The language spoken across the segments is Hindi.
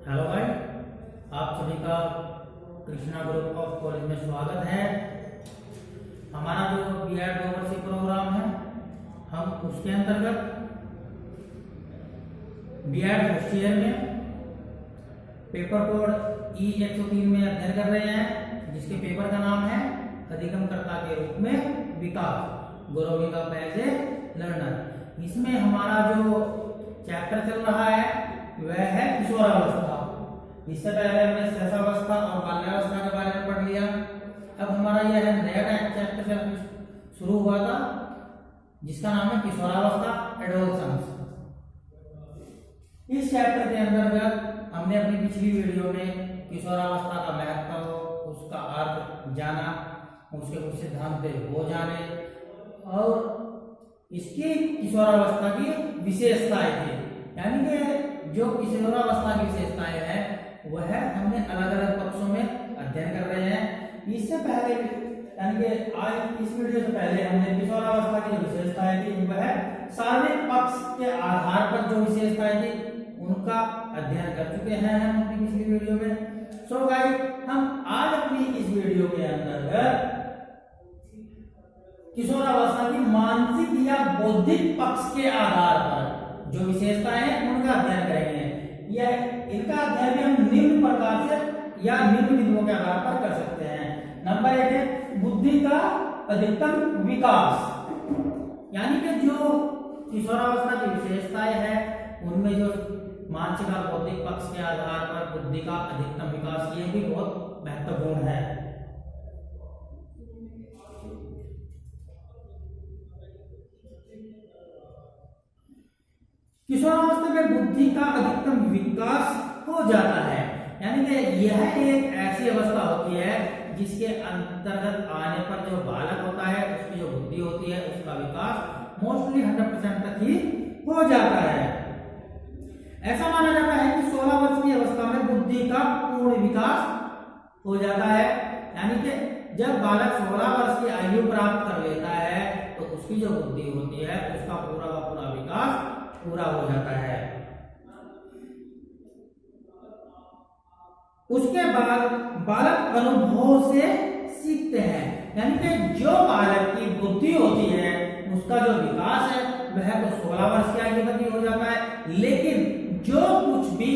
हेलो गाइस, आप सभी का कृष्णा ग्रुप ऑफ कॉलेज में स्वागत है। हमारा जो बीएड ओवरसीज प्रोग्राम है, हम उसके अंतर्गत बीएड फर्स्ट ईयर में पेपर कोड E103 में अध्ययन कर रहे हैं, जिसके पेपर का नाम है अधिगमकर्ता के रूप में विकास, growing up as a learner. इसमें हमारा जो चैप्टर चल रहा है वह है किशोरावस्था। इससे पहले हमने शैशवावस्था और बाल्यावस्था के बारे में पढ़ लिया। अब हमारा यह है नया चैप्टर शुरू हुआ था, जिसका नाम है किशोरावस्था, एडोलसेंस। इस चैप्टर के अंतर्गत हमने अपनी पिछली वीडियो में किशोरावस्था का महत्व, उसका अर्थ जाना, उसके कुछ सिद्धांत वो जाने और इसकी किशोरावस्था की विशेषताएं थी। यानी कि जो किशोरावस्था की विशेषताएं हैं वह हमने अलग अलग पक्षों में अध्ययन कर रहे हैं। इससे पहले यानी कि आज इस वीडियो से पहले हमने किशोरावस्था की जो विशेषताएं थी वह शारीरिक पक्ष के आधार पर जो विशेषताएं थी उनका अध्ययन कर चुके हैं हम अपनी पिछली वीडियो में। सो गाइस, हम आज अपनी इस वीडियो के अंदर किशोरावस्था की मानसिक या बौद्धिक पक्ष के आधार पर जो विशेषताएं हैं उनका अध्ययन करेंगे। यह इनका अध्ययन भी हम निम्न प्रकार से या निम्न बिंदुओं के आधार पर कर सकते हैं। नंबर 1 है बुद्धि का अधिकतम विकास। यानी कि जो किशोरावस्था की विशेषताएं हैं उनमें जो मानसिक और बौद्धिक पक्ष के आधार पर बुद्धि का अधिकतम विकास, ये भी बहुत महत्वपूर्ण है। किशोरावस्था में बुद्धि का अधिकतम विकास हो जाता है। यानी कि यह एक ऐसी अवस्था होती है जिसके अंतर्गत आने पर जो बालक होता है उसकी जो बुद्धि होती है उसका विकास मोस्टली 100% तक ही हो जाता है। ऐसा माना जाता है कि 16 वर्ष की अवस्था में बुद्धि का पूर्ण विकास हो जाता है। यानी कि जब बालक 16 वर्ष की आयु प्राप्त कर लेता है तो उसकी जो बुद्धि होती है उसका पूरा का पूरा विकास पूरा हो जाता है। उसके बाद बालक अनुभव से सीखते हैं। यानी कि जो बालक की बुद्धि होती है उसका जो विकास है वह तो 16 वर्ष की आयु तक ही हो जाता है, लेकिन जो कुछ भी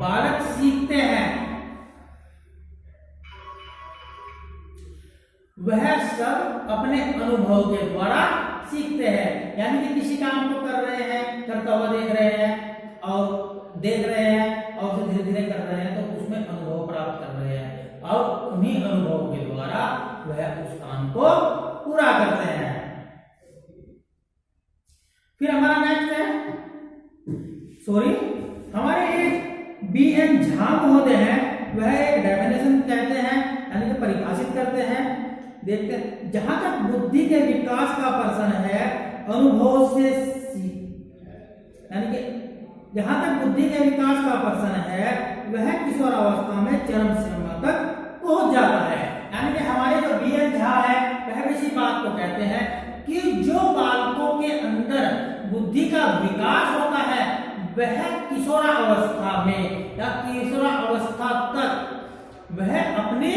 बालक सीखते हैं वह सब अपने अनुभव के द्वारा सीखते हैं। यानी कि किसी काम को कर रहे हैं, करता हुआ देख रहे हैं और उसे धीरे धीरे कर रहे हैं तो उसमें अनुभव प्राप्त कर रहे हैं और उन्हीं अनुभव के द्वारा वह उस काम को पूरा करते हैं। फिर हमारा नेक्स्ट है हमारे एक BN झा महोदय हैं, वह एक डेफिनेशन कहते हैं यानी कि परिभाषित करते हैं। देखते हैं, जहां तक बुद्धि के विकास का प्रश्न है अनुभव से यानी कि जहां तक बुद्धि के विकास का प्रश्न है वह किशोरावस्था में चरम सीमा तक पहुंच जाता है। यानी कि हमारे जो BN झा है वह इसी बात को कहते हैं कि जो बालकों के अंदर बुद्धि का विकास होता है वह किशोरावस्था में या किशोरावस्था तक वह अपनी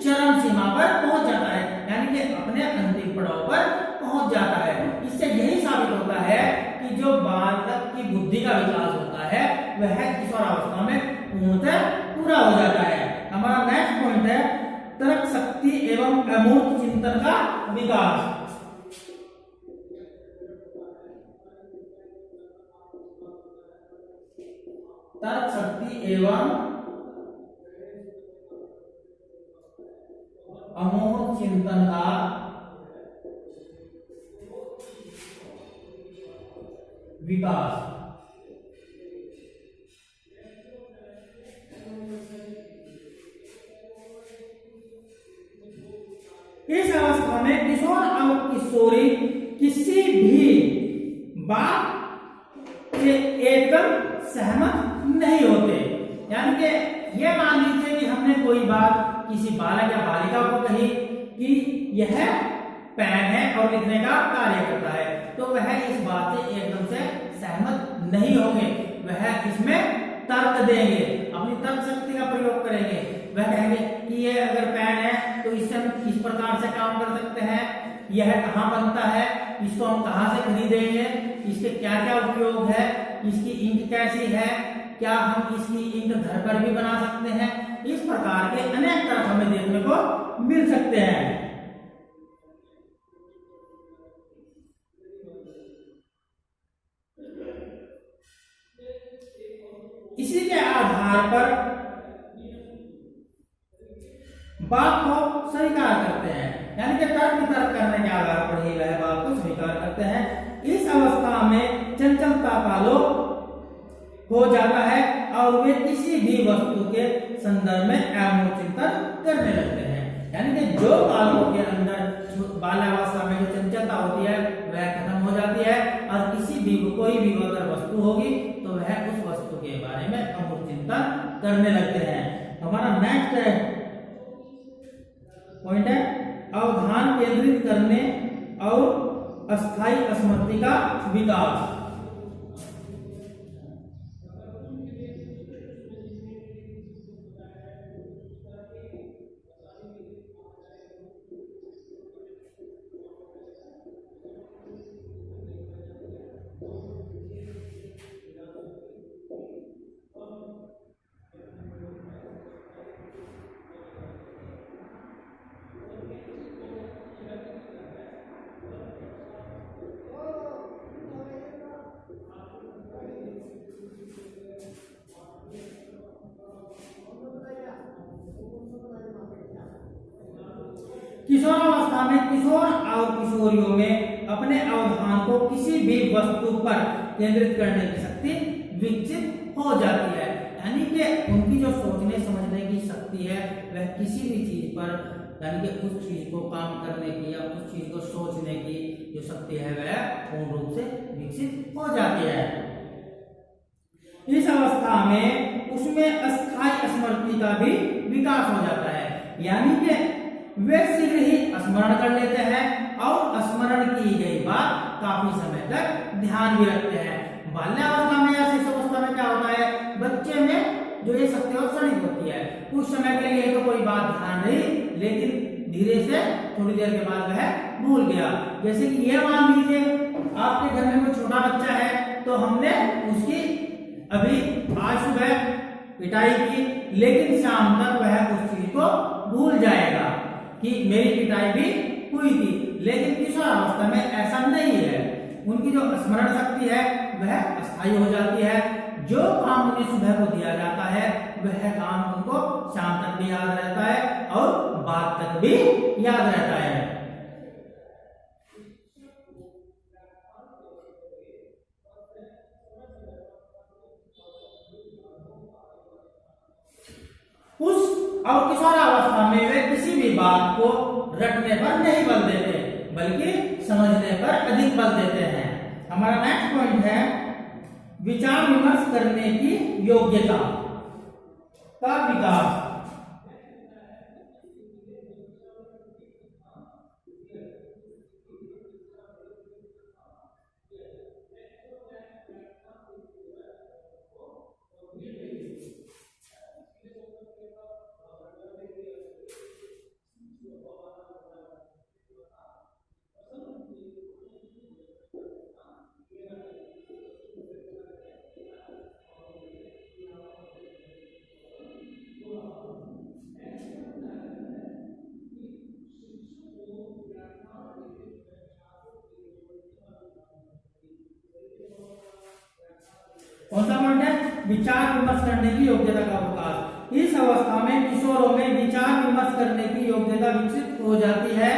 चरम सीमा पर पहुंच जाता है, यानी कि अपने अंतिम पड़ाव पर पहुंच जाता है। इससे यही साबित होता है कि जो बालक की बुद्धि का विकास होता है वह किशोरावस्था में पूर्णतः पूरा हो जाता है। हमारा नेक्स्ट पॉइंट है तर्क शक्ति एवं अमूर्त चिंतन का विकास। तर्क शक्ति एवं अमूर्त चिंतन का विकास। इस अवस्था में किशोर और किशोरी किसी भी बात से एकदम सहमत नहीं होते। यानी कि यह मान लीजिए कि हमने कोई बात किसी बालक या बालिका को कही कि यह पेन है और लिखने का कार्य करता है, तो वह इस बात से एकदम से सहमत नहीं होंगे, वह इसमें तर्क देंगे, अपनी तर्क शक्ति का प्रयोग करेंगे। वह कहेंगे कि ये अगर पेन है तो इससे हम इस प्रकार से काम कर सकते हैं, यह कहाँ बनता है, इसको हम कहाँ से खरीदेंगे, इसके क्या क्या उपयोग है, इसकी इंक कैसी है, क्या हम इसकी इंक घर पर भी बना सकते हैं। इस प्रकार के अनेक तर्क हमें देखने को मिल सकते हैं। इसी के आधार पर बात को स्वीकार करते हैं, यानी कि तर्क वितर्क करने के आधार पर ही वह बात को स्वीकार करते हैं। इस अवस्था में चंचलता का लोप हो जाता है और वे किसी भी वस्तु के संदर्भ में एवं चिंतन करने लगते हैं। यानी कि जो बालकों के अंदर बाल्यावस्था में जो चंचलता होती है वह खत्म हो जाती है और किसी भी कोई भी अगर वस्तु होगी तो वह उस वस्तु के बारे में अमूर्त चिंतन करने लगते हैं। हमारा नेक्स्ट पॉइंट है अवधान केंद्रित करने और अस्थायी स्मृति का विकास। किशोरावस्था में किशोर और किशोरियों में अपने अवधान को किसी भी वस्तु पर केंद्रित करने की शक्ति विकसित हो जाती है। यानी कि उनकी जो सोचने समझने की शक्ति है वह किसी भी चीज पर, यानी कि उस चीज को काम करने की या उस चीज को सोचने की जो शक्ति है वह पूर्ण रूप से विकसित हो जाती है। इस अवस्था में उसमें अस्थायी स्मृति का भी विकास हो जाता है, यानी कि वे शीघ्र ही स्मरण कर लेते हैं और स्मरण की गई बात काफी समय तक ध्यान भी रखते हैं। बाल्यावस्था में या शिशुअवस्था में क्या होता है, बच्चे में जो ये शक्ति क्षणिक होती है, कुछ समय के लिए तो कोई बात ध्यान रही, लेकिन धीरे से थोड़ी देर के बाद वह भूल गया। जैसे कि ये मान लीजिए आपके घर में कोई छोटा बच्चा है तो हमने उसकी अभी आज सुबह पिटाई की, लेकिन शाम तक वह उस चीज को भूल जाएगा कि मेरी पिटाई भी हुई थी। लेकिन किशोरावस्था में ऐसा नहीं है, उनकी जो स्मरण शक्ति है वह अस्थायी हो जाती है। जो काम उन्हें सुबह को दिया जाता है वह काम उनको शाम तक भी याद रहता है और बाद तक भी याद रहता है। उस और किशोरावस्था में वे किसी भी बात को रटने पर नहीं बल देते बल्कि समझने पर अधिक बल देते हैं। हमारा नेक्स्ट पॉइंट है विचार विमर्श करने की योग्यता का विकास। कौन सा पॉइंट है, विचार विमर्श करने की योग्यता का विकास। इस अवस्था में किशोरों में विचार विमर्श करने की योग्यता विकसित हो जाती है।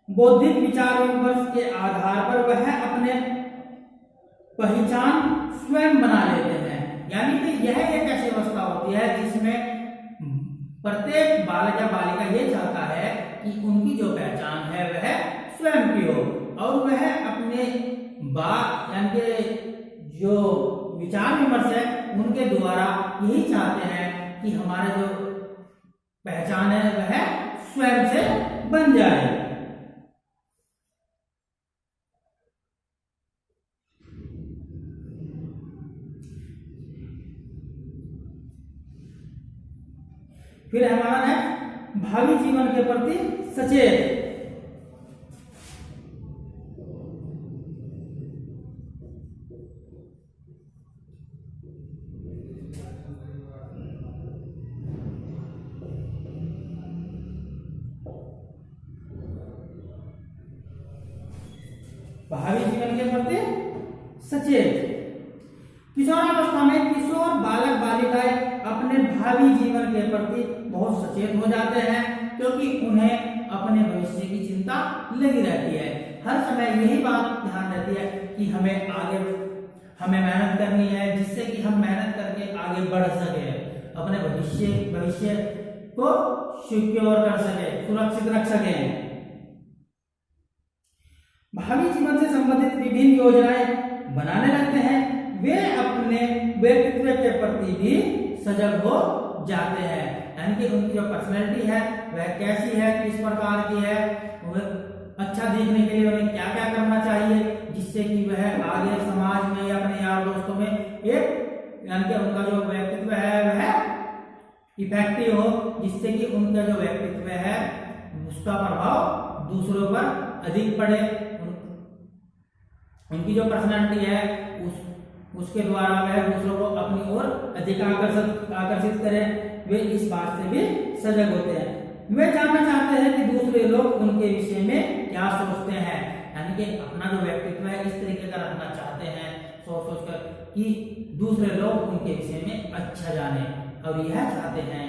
बौद्धिक विचार विमर्श के आधार पर वह अपने पहचान स्वयं बना लेते हैं। यानी कि यह एक ऐसी अवस्था होती है जिसमें प्रत्येक बालक या बालिका ये चाहता है कि उनकी जो पहचान है वह स्वयं की हो और वह अपने बात यानी कि जो विचार विमर्श है उनके द्वारा यही चाहते हैं कि हमारा जो पहचान है वह स्वयं से बन जाए। फिर हमारा है भावी जीवन के प्रति सचेत। भावी जीवन के प्रति सचेत। किशोरावस्था में किशोर बालक बालिकाएं अपने भावी जीवन के प्रति बहुत सचेत हो जाते हैं, क्योंकि उन्हें अपने भविष्य की चिंता लगी रहती है। हर समय यही बात ध्यान रहती है कि हमें मेहनत करनी है, जिससे कि हम मेहनत करके आगे बढ़ सके, अपने भविष्य को सिक्योर कर सके, सुरक्षित रख सके। भावी जीवन से संबंधित विभिन्न योजनाएं बनाने लगते हैं। वे अपने व्यक्तित्व के प्रति भी सजग हो जाते हैं, यानी कि उनकी जो पर्सनैलिटी है वह कैसी है, किस प्रकार की है, वह अच्छा दिखने के लिए उन्हें क्या क्या करना चाहिए, जिससे कि वह आगे समाज में या अपने यार दोस्तों में एक, यानी कि उनका जो व्यक्तित्व है वह इफेक्टिव हो, जिससे कि उनका जो व्यक्तित्व है उसका प्रभाव दूसरों पर अधिक पड़े, उनकी जो पर्सनालिटी है उसके द्वारा वह दूसरों को अपनी ओर अधिक आकर्षित करे। वे इस बात से भी सजग होते हैं। वे जानना चाहते हैं कि दूसरे लोग उनके विषय में क्या सोचते हैं, यानी कि अपना जो व्यक्तित्व है इस तरीके का रखना चाहते हैं, सोच कर कि दूसरे लोग उनके विषय में अच्छा जाने, और यह चाहते हैं,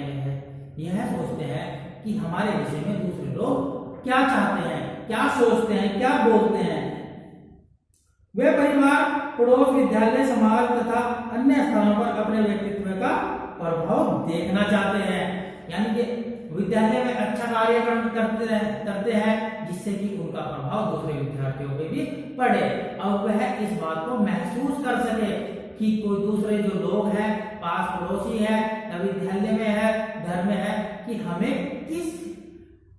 यह सोचते हैं कि हमारे विषय में दूसरे लोग क्या चाहते हैं, क्या सोचते हैं, क्या बोलते हैं। वे परिवार, पड़ोस, विद्यालय, समाज तथा अन्य स्थानों पर अपने व्यक्तित्व का प्रभाव देखना चाहते हैं, यानी कि विद्यालय में अच्छा कार्य करते हैं, जिससे कि उनका प्रभाव दूसरे विद्यार्थियों पे भी पड़े और वह इस बात को महसूस कर सके कि कोई दूसरे जो लोग हैं, पास पड़ोसी है या विद्यालय में है, घर में है, कि हमें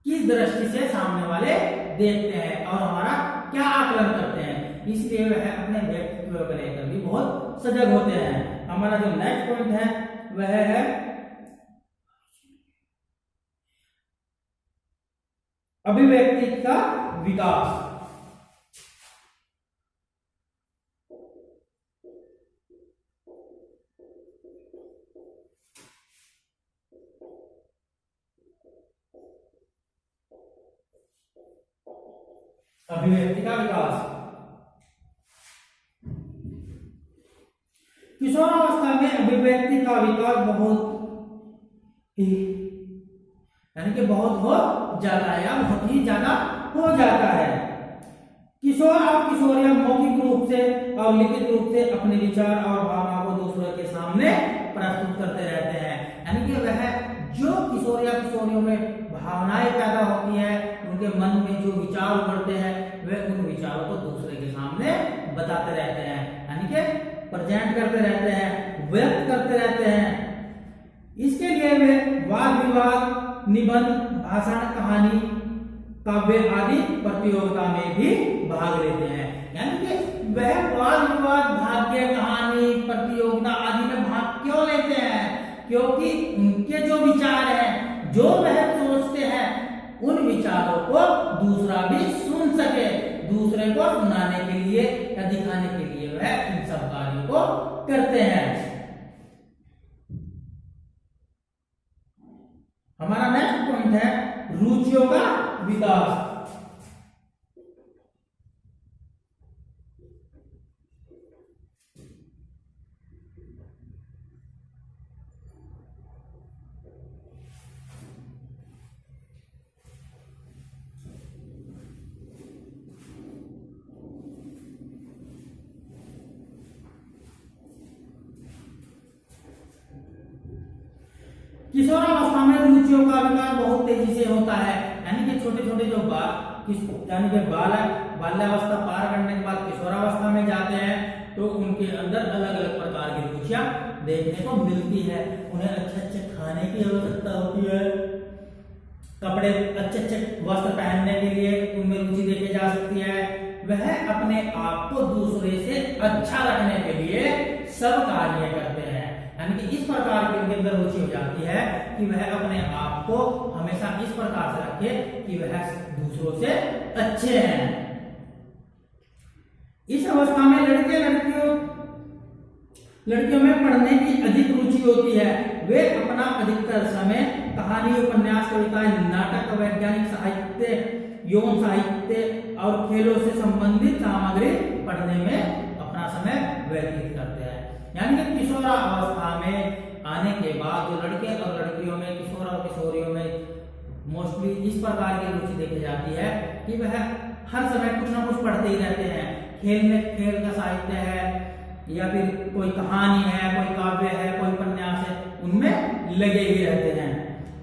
किस दृष्टि से सामने वाले देखते हैं और हमारा क्या आकलन करते हैं। इसलिए वह अपने व्यक्तित्व को लेकर भी बहुत सजग होते हैं। हमारा जो नेक्स्ट पॉइंट है वह है अभिव्यक्ति का विकास। अभिव्यक्ति का विकास। किशोरावस्था में अभिव्यक्ति का विकास यानी कि बहुत हो जाता है या बहुत ही ज्यादा हो जाता है। किशोर और किशोरियां मौखिक रूप से और लिखित रूप से अपने विचार और भावना को दूसरों के सामने प्रस्तुत करते रहते हैं, यानी कि वह जो किशोर या किशोरियों में भावनाएं पैदा होती है, उनके मन में जो विचार उभरते हैं, वे उन विचारों को दूसरे के सामने बताते रहते हैं, यानी कि प्रेजेंट करते रहते हैं, व्यक्त करते रहते हैं। इसके लिए वे वाद विवाद, निबंध, भाषण, कहानी, काव्य आदि प्रतियोगिता में भी भाग लेते हैं, यानी कि वह वाद विवाद, भाग्य, कहानी, प्रतियोगिता आदि में भाग क्यों लेते हैं? क्योंकि उनके जो विचार हैं, जो वह सोचते हैं, उन विचारों को दूसरा भी सुन सके, दूसरे को सुनाने के लिए या दिखाने के लिए वह इन सब कार्यों को करते हैं। हमारा नेक्स्ट पॉइंट है रुचियों का विकास। किशोरावस्था में रुचियों का विकास बहुत तेजी से होता है, यानी कि छोटे छोटे जो यानी कि बाल्यावस्था पार करने के बाद किशोरावस्था में जाते हैं तो उनके अंदर अलग अलग प्रकार की रुचियां देखने को मिलती है। उन्हें अच्छे अच्छे खाने की आवश्यकता होती है, कपड़े अच्छे अच्छे वस्त्र पहनने के लिए उनमें रुचि देखी जा सकती है। वह अपने आप को दूसरे से अच्छा रखने के लिए सब कार्य करते हैं, यानी कि इस प्रकार की उनके अंदर रुचि हो जाती है कि वह अपने आप को हमेशा इस प्रकार से रखे कि वह दूसरों से अच्छे हैं। इस अवस्था में लड़कियों में पढ़ने की अधिक रुचि होती है। वे अपना अधिकतर समय कहानी, उपन्यास, कविताएं, नाटक, वैज्ञानिक साहित्य, यौन साहित्य और खेलों से संबंधित सामग्री पढ़ने में अपना समय व्यतीत करते हैं। यानी कि किशोरावस्था में आने के बाद जो लड़के और लड़कियों में, किशोर और किशोरियों में मोस्टली इस प्रकार की रुचि देखी जाती है कि वह हर समय कुछ ना कुछ पढ़ते ही रहते हैं। खेल का साहित्य है या फिर कोई कहानी है, कोई काव्य है, कोई उपन्यास है, उनमें लगे ही रहते हैं।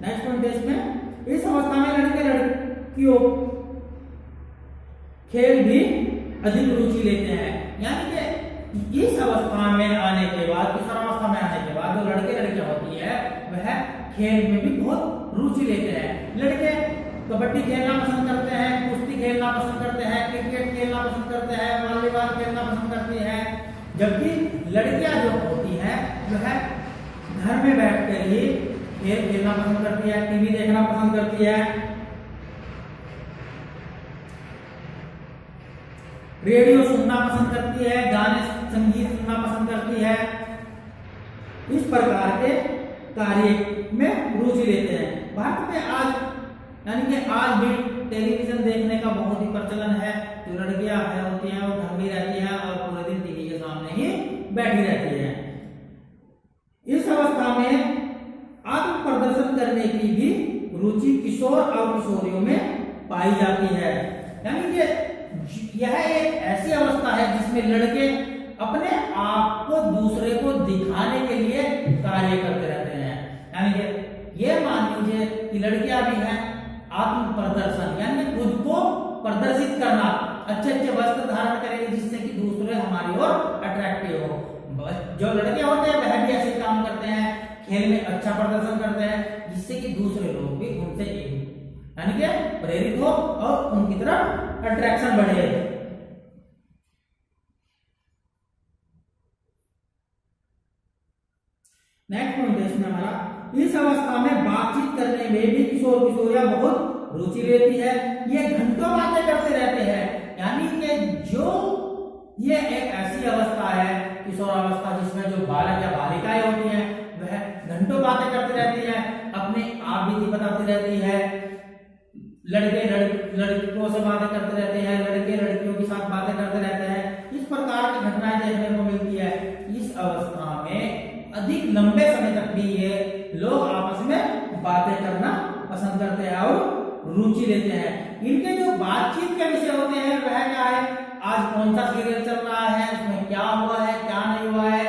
नेक्स्ट पॉइंट है इसमें, इस अवस्था में लड़के लड़कियों खेल भी अधिक रुचि लेते हैं। यानी कि इस अवस्था में आने के बाद, किशोरावस्था में आने के बाद जो लड़के लड़कियां होती है वह खेल में भी बहुत रुचि लेते हैं। लड़के कबड्डी खेलना पसंद करते हैं, कुश्ती खेलना पसंद करते हैं, क्रिकेट खेलना पसंद करते हैं, वॉलीबॉल खेलना पसंद करती हैं, जबकि लड़कियां जो होती हैं वह घर में बैठकर ही खेल खेलना पसंद करती है, टीवी देखना पसंद करती है, रेडियो सुनना पसंद करती है, गाने संगीत सुनना पसंद करती है। इस प्रकार के कार्य में रुचि लेते हैं। भारत में आज यानी कि आज भी टेलीविजन देखने का बहुत ही प्रचलन है। जो लड़कियां होती हैं वो घर में रहती हैं और पूरे दिन टीवी के सामने ही बैठी रहती हैं। इस अवस्था में आत्म प्रदर्शन करने की भी रुचि किशोर और किशोरियों में पाई जाती है। यानी कि यह एक ऐसी अवस्था है जिसमें लड़के अपने आप को दूसरे को दिखाने के लिए कार्य करते रहते हैं। यानी कि ये मान लीजिए कि लड़कियां भी हैं, आत्म प्रदर्शन यानी खुद को प्रदर्शित करना, अच्छे अच्छे वस्त्र धारण करेंगे जिससे कि दूसरे हमारी ओर अट्रैक्टिव हो। जो लड़के होते हैं वह भी ऐसे काम करते हैं, खेल में अच्छा प्रदर्शन करते हैं जिससे कि दूसरे लोग भी उनसे यानी कि प्रेरित हो और उनकी तरफ अट्रैक्शन बढ़े। नेक्स्ट पॉइंट है इसमें हमारा, इस अवस्था में बातचीत करने में भी किशोर किशोरियां बहुत रुचि लेती है। ये घंटों बातें करते रहते हैं। यानी कि जो ये एक ऐसी अवस्था है किशोरावस्था जिसमें जो बालक या बालिकाएं होती हैं वह घंटों बातें करती रहती हैं, अपने आप बीती बताती रहती है, लड़के लड़कियों से बातें करते रहते हैं, लड़के लड़कियों के साथ बातें करते रहते हैं। इस प्रकार की घटनाएं देखने को मिलती है। इस अवस्था में अधिक लंबे समय तक भी ये लोग आपस में बातें करना पसंद करते हैं और रुचि लेते हैं। इनके जो बातचीत के विषय होते हैं वह क्या है, आज कौन सा सीरियल चल रहा है, उसमें क्या हुआ है, क्या नहीं हुआ है,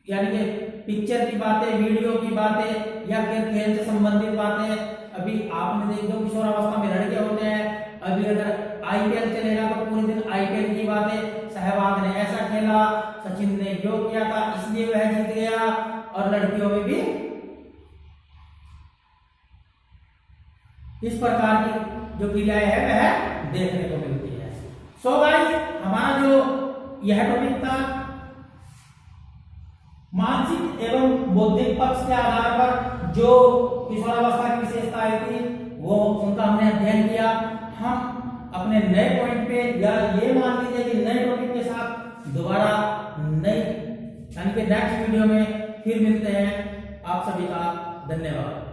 यानी कि पिक्चर की बातें, वीडियो की बातें या फिर खेल से संबंधित बातें। अभी आपने देख लो किशोरावस्था में लड़के होते हैं, अभी अगर आईपीएल चलेगा तो पूरे दिन आईपीएल की बातें, सहवाग ने ऐसा खेला, सचिन ने जो किया था इसलिए वह जीत गया, और लड़कियों में भी इस प्रकार की जो क्रियाएं है वह देखने को मिलती है। सो गाइस, हमारा जो यह टॉपिक था मानसिक एवं बौद्धिक पक्ष के आधार पर जो किशोरावस्था की विशेषताएं थी वो उनका हमने अध्ययन किया। हम अपने नए पॉइंट पे या ये मान लीजिए कि नए टॉपिक के साथ दोबारा नई यानी कि नेक्स्ट वीडियो में फिर मिलते हैं। आप सभी का धन्यवाद।